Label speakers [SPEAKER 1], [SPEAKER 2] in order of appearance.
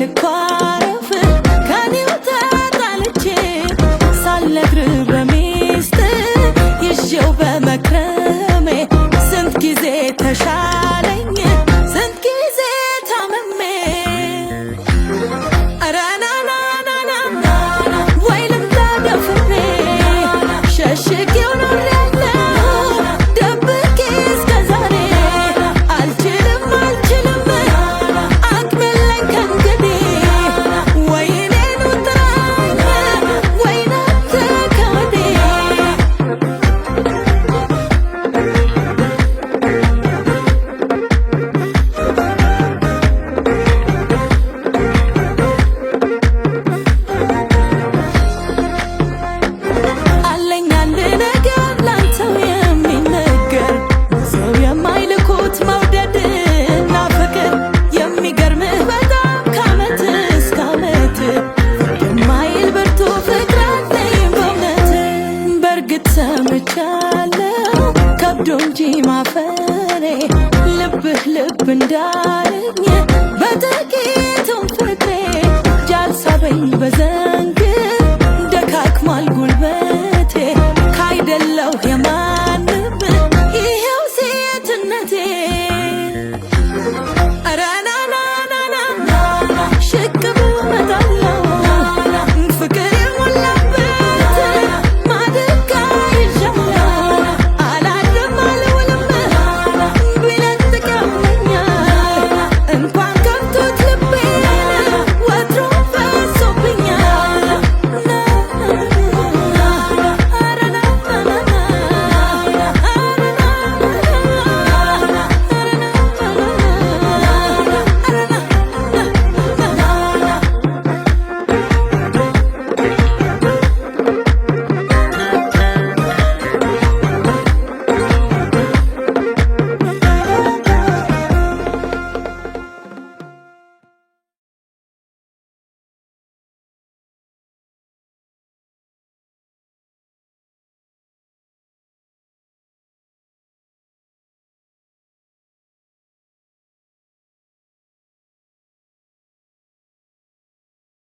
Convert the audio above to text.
[SPEAKER 1] ልኳረፍ ከኔው ተጣልቼ ሳልነግር በሚስጥር ይዤው በመክረሜ ስንት ጊዜ ተሻለኝ ስንት ጊዜ ታመሜ አራናናናና ወይ ልምጣ ደፍሬ ሸሽጌው ኖሬያለሁ ደብቄ እስከ ዛሬ አልችልም አቅም የለኝ ከእንግዲህ ወይ እኔኑ ጥራኝ ወይ ናንተ ከወዲህ አለኝ አንድ ነገር ላንተው የሚነገር ሰው የማይልኩት መውደድና ፍቅር የሚገርምህ በጣም ከዓመት እስከ ዓመት የማይል ብርቱ ፍቅር አለኝ በእውነት በእርግጥ ሰምቻለሁ ከብዶ እንጂ ማፈሬ ልብህ ልብ እንዳለኝ በጥቂቱም ፍቅሬ ጃልሳበኝ በዘ